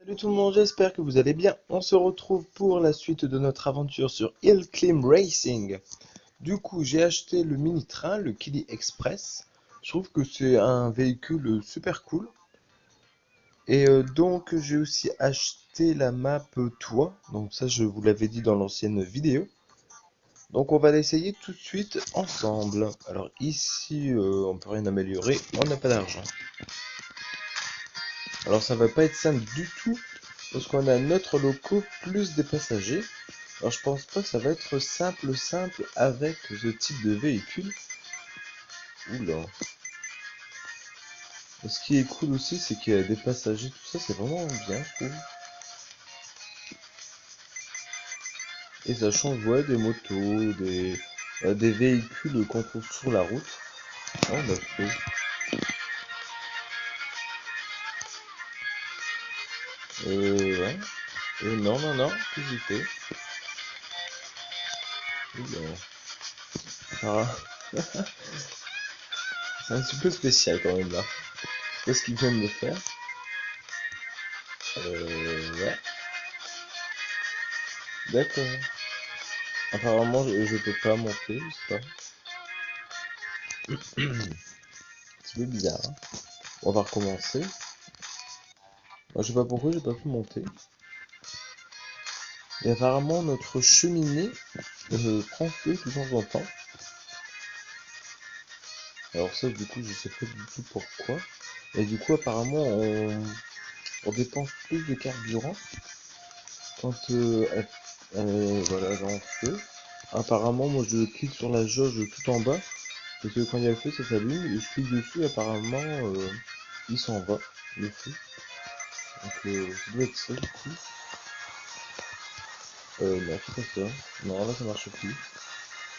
Salut tout le monde, j'espère que vous allez bien. On se retrouve pour la suite de notre aventure sur Hill Climb Racing. Du coup, j'ai acheté le mini-train, le Kili Express. Je trouve que c'est un véhicule super cool. Et donc, j'ai aussi acheté la map Toit. Donc ça, je vous l'avais dit dans l'ancienne vidéo. Donc on va l'essayer tout de suite ensemble. Alors ici, on peut rien améliorer, on n'a pas d'argent. Alors ça va pas être simple du tout, parce qu'on a notre loco plus des passagers. Alors je pense pas que ça va être simple avec ce type de véhicule. Oula. Et ce qui est cool aussi, c'est qu'il y a des passagers, tout ça, c'est vraiment bien, je trouve. Et ça change, ouais, des motos, des véhicules qu'on trouve sur la route. Ah, on a fait. Ouais. Non, non, non, hésité. Oula. Ah, c'est un petit peu spécial quand même là. Qu'est-ce qu'ils viennent de faire? Ouais. D'accord. Apparemment, je peux pas monter, je sais pas. C'est peu bizarre, hein. On va recommencer. Moi, je sais pas pourquoi j'ai pas pu monter. Et apparemment, notre cheminée prend feu de temps en temps. Alors ça, du coup, je sais pas du tout pourquoi. Et du coup, apparemment, on dépense plus de carburant quand voilà, elle est en feu. Apparemment, moi, je clique sur la jauge tout en bas. Parce que quand il y a le feu, ça s'allume. Et je clique dessus, et apparemment, il s'en va, le feu. Donc, ça doit être ça, du coup. Non, c'est pas ça. Non, là, ça marche plus.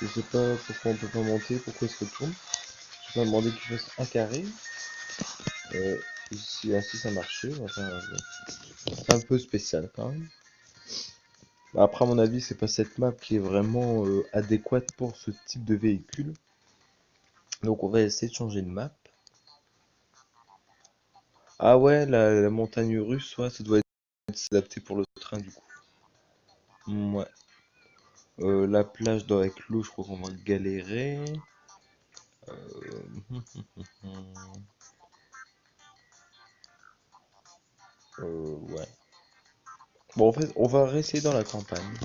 Je sais pas pourquoi on peut pas monter, pourquoi il se retourne. Je vais demander qu'il fasse un carré. Ici, ainsi ça marchait. Enfin, c'est un peu spécial quand même. Après, à mon avis, c'est pas cette map qui est vraiment adéquate pour ce type de véhicule. Donc, on va essayer de changer de map. Ah ouais, la montagne russe, ouais, ça doit être adapté pour le train du coup. Ouais. La plage avec l'eau, je crois qu'on va galérer. Ouais. Bon, en fait, on va réessayer dans la campagne.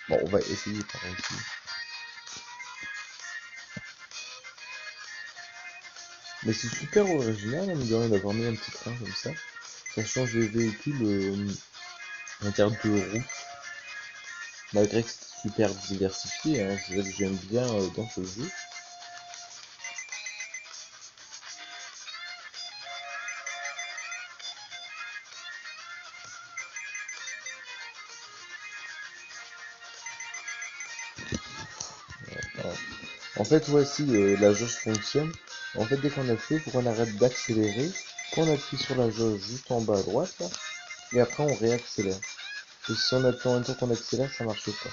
Bon, on va essayer par ici. Mais c'est super original, hein, mine de rien, d'avoir mis un petit train comme ça. Ça change les véhicules en termes de route. Malgré que c'est super diversifié, hein, c'est ça que j'aime bien dans ce jeu. Voilà. En fait, voici la jauge fonctionne. En fait, dès qu'on a fait, il faut qu'on arrête d'accélérer, qu'on appuie sur la jauge juste en bas à droite, là, et après on réaccélère. Et si on attend un temps qu'on accélère, ça marche pas.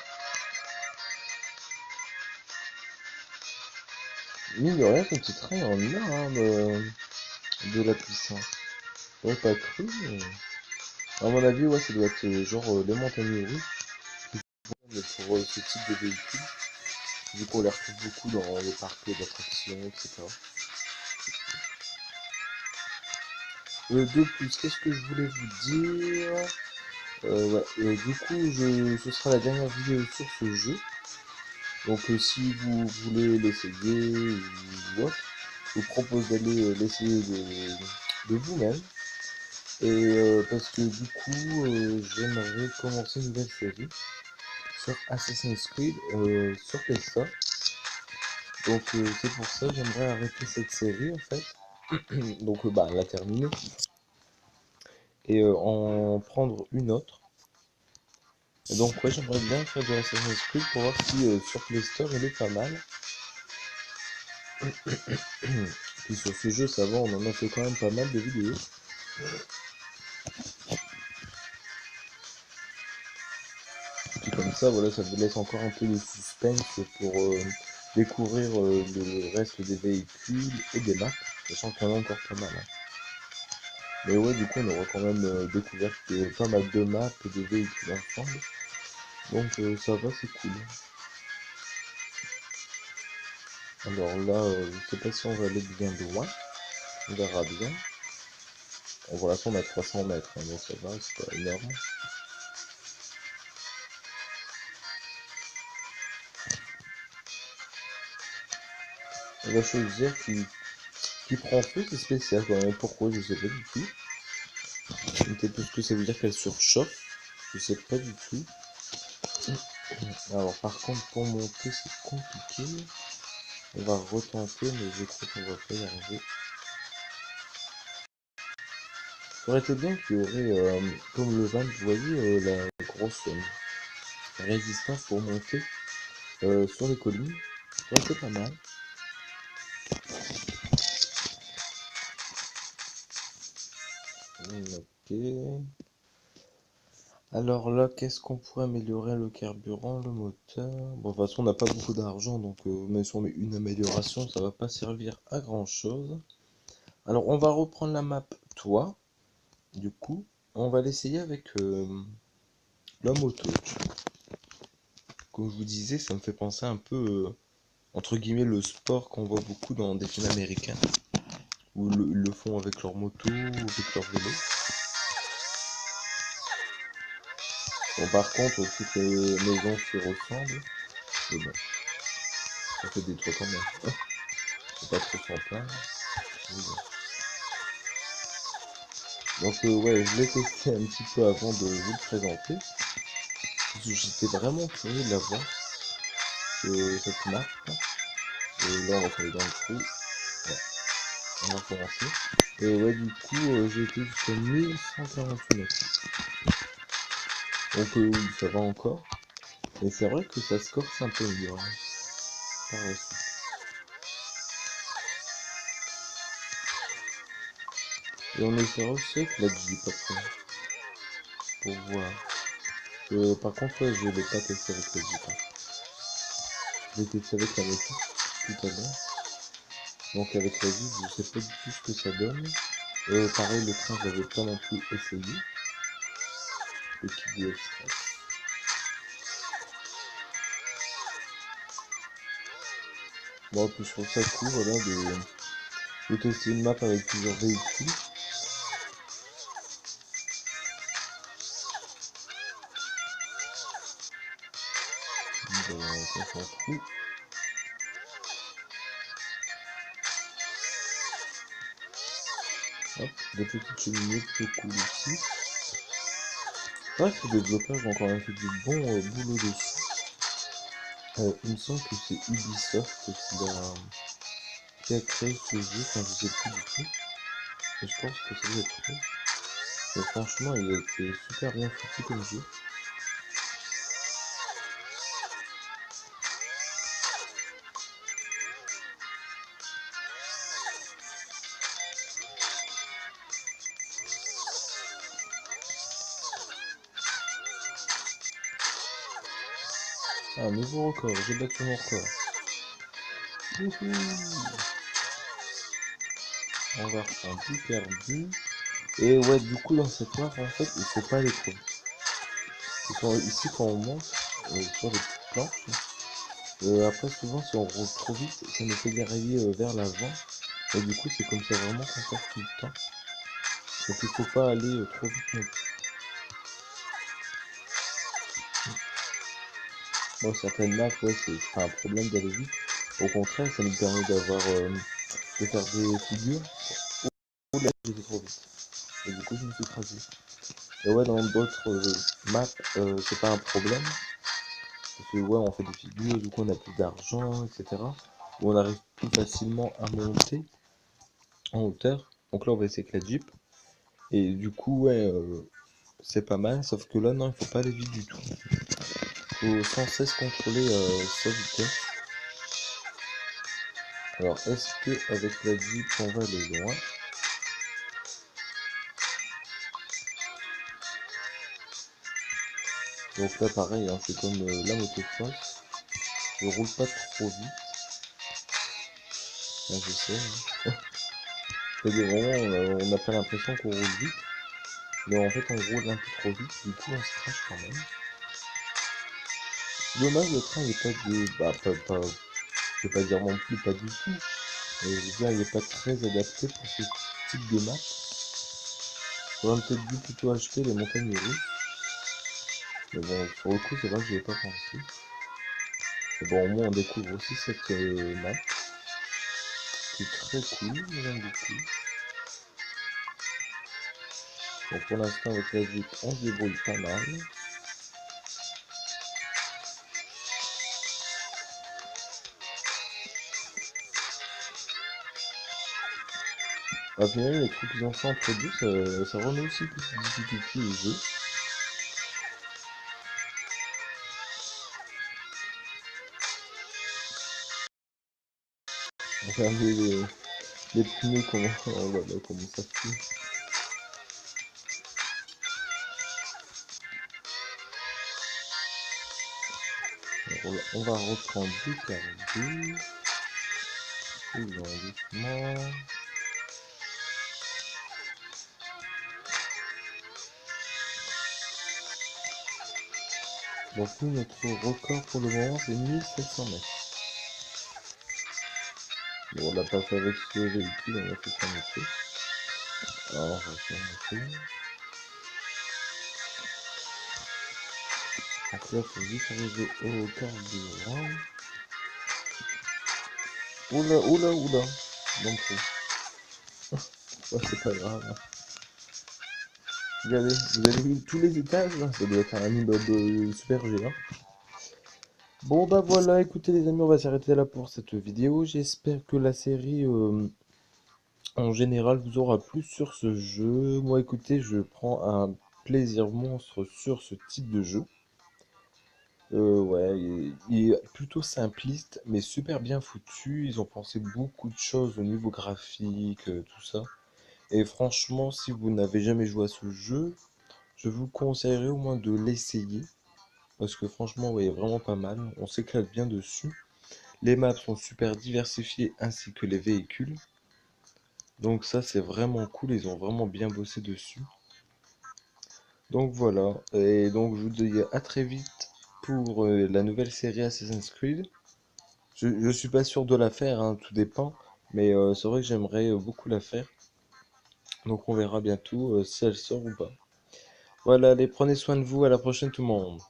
Mine de rien, ce petit train en a hein, de la puissance. J'aurais pas cru, mais... À mon avis, ouais, ça doit être genre les montagnes russes pour ce type de véhicule. Du coup, on les retrouve beaucoup dans les parcs d'attractions, etc. De plus, qu'est-ce que je voulais vous dire? Ouais, du coup, ce sera la dernière vidéo sur ce jeu. Donc, si vous voulez l'essayer ou autre, je vous propose d'aller l'essayer de vous-même. Et parce que du coup, j'aimerais commencer une nouvelle série sur Assassin's Creed sur PS4. Donc, c'est pour ça que j'aimerais arrêter cette série en fait. Donc, bah, la terminer et en prendre une autre. Et donc, ouais, j'aimerais bien faire de Assassin's Creed pour voir si sur Play Store il est pas mal. Puis sur ce jeu, ça va, on en a fait quand même pas mal de vidéos. Puis comme ça, voilà, ça vous laisse encore un peu de suspense pour découvrir le reste des véhicules et des maps, sachant qu'il y en a encore pas mal, hein. Mais ouais, du coup, on aura quand même découvert pas mal de maps et de véhicules ensemble. Donc ça va, c'est cool. Alors là, je sais pas si on va aller bien loin. On verra bien. Bon, pour l'instant, on a 300 mètres, hein, donc ça va, c'est pas énorme. Et la chaudière qui prend feu, c'est spécial quand même. Pourquoi, je sais pas du tout. Peut-être parce que ça veut dire qu'elle surchauffe. Je sais pas du tout. Alors par contre, pour monter, c'est compliqué. On va retenter, mais je crois qu'on va pas y arriver. Ça aurait été bien qu'il y aurait, comme le van, vous voyez, la grosse résistance pour monter sur les collines. Ça aurait été pas mal. Ok. Alors là, qu'est-ce qu'on pourrait améliorer? Le carburant, le moteur. Bon, de toute façon, on n'a pas beaucoup d'argent, donc même si on met une amélioration, ça va pas servir à grand chose. Alors, on va reprendre la map toi. Du coup, on va l'essayer avec la moto. Comme je vous disais, ça me fait penser un peu, entre guillemets, le sport qu'on voit beaucoup dans des films américains, où ils le font avec leur moto, avec leur vélo. Bon, par contre, toutes les maisons se ressemblent, mais bon, ça fait des trucs quand même. Faut pas trop s'en plaindre. Mais bon. Donc ouais, je l'ai testé un petit peu avant de vous le présenter. Parce que j'étais vraiment curieux de la voir, cette map. Et là, on va aller dans le trou. Ouais, on va commencer. Et ouais, du coup, j'ai été jusqu'à 1148 mètres. Donc oui, ça va encore. Mais c'est vrai que ça se corse un peu mieux, hein, par la suite. Et on essaiera aussi avec la Jeep après, pour voir. Par contre, ouais, je l'ai pas testé avec la Jeep, hein. Je l'ai testé avec la moto tout à l'heure. Donc avec la Jeep, je sais pas du tout ce que ça donne. Pareil, le train, je l'avais pas non plus essayé. Le Kibu Express. Bon, puis je trouve ça cool, voilà, de tester une map avec plusieurs véhicules. Bon, ça s'en fout. Hop, des petites cheminées plutôt cool aussi. Bref, les développeurs ont quand même fait du bon boulot dessus. Il me semble que c'est Ubisoft qui a créé ce jeu, enfin je sais plus du tout. Mais je pense que ça doit être eux. Mais franchement, il a été super bien foutu comme jeu. Ah, nouveau record, j'ai battu mon record. Wouhou. On va reprendre du perdu. Et ouais, du coup, dans cette map, en fait, il faut pas aller trop vite. Ici, quand on monte sur les petites planches, après, souvent, si on roule trop vite, ça nous fait dériver vers l'avant. Et du coup, c'est comme ça vraiment qu'on perd tout le temps. Donc, il faut pas aller trop vite non plus. Bon, certaines maps, ouais, c'est pas un problème d'aller vite. Au contraire, ça nous permet de faire des figures. Oh là, j'étais trop vite. Et du coup, je me suis écrasé. Et ouais, dans d'autres maps, c'est pas un problème. Parce que ouais, on fait des figures, du coup, on a plus d'argent, etc. Où on arrive plus facilement à monter en hauteur. Donc là, on va essayer avec la Jeep. Et du coup, ouais, c'est pas mal. Sauf que là, non, il faut pas aller vite du tout. Faut sans cesse contrôler sa vitesse. Alors, est-ce que avec la Jeep, on va aller loin? Donc là, pareil, hein, c'est comme la motocross. Je roule pas trop vite. Là, je sais, hein. Il y a des moments où on n'a pas l'impression qu'on roule vite, mais en fait on roule un peu trop vite, du coup on se crache quand même. Dommage, le train il est pas de... Bah, je vais pas dire non plus pas du tout, mais je veux dire il est pas très adapté pour ce type de map. J'aurais peut-être dû plutôt acheter les montagnes russes. Mais bon, sur le coup, c'est vrai que j'y ai pas pensé. Mais bon, au moins, on découvre aussi cette map, qui est très cool, j'aime beaucoup. Bon, pour l'instant, avec la Jeep, on se débrouille pas mal. Ah, puis même, les trucs qu'ils ont fait entre deux, ça remet aussi petite difficulté au jeu. Regardez les pneus, comment, oh là là, comment ça fait. On va reprendre du cardio. Doucement, doucement. Donc nous, notre record pour le moment, c'est 1700 mètres. Bon, on l'a pas fait avec ce véhicule, on a fait comme il faut. Alors, on va faire un peu. Donc là, faut vite arriver au carburant. Oula, oula, oula. Bon coup. Ouais, c'est pas grave. Vous avez vu tous les étages là. Ça doit être un immeuble super géant. Bon bah voilà, écoutez les amis, on va s'arrêter là pour cette vidéo. J'espère que la série en général vous aura plu sur ce jeu. Moi écoutez, je prends un plaisir monstre sur ce type de jeu. Ouais, il est plutôt simpliste, mais super bien foutu. Ils ont pensé beaucoup de choses au niveau graphique, tout ça. Et franchement, si vous n'avez jamais joué à ce jeu, je vous conseillerais au moins de l'essayer. Parce que franchement, ouais, il est vraiment pas mal. On s'éclate bien dessus. Les maps sont super diversifiées ainsi que les véhicules. Donc ça, c'est vraiment cool. Ils ont vraiment bien bossé dessus. Donc voilà. Et donc je vous dis à très vite pour la nouvelle série Assassin's Creed. Je suis pas sûr de la faire, hein, tout dépend. Mais c'est vrai que j'aimerais beaucoup la faire. Donc on verra bientôt si elle sort ou pas. Voilà, allez, prenez soin de vous, à la prochaine tout le monde.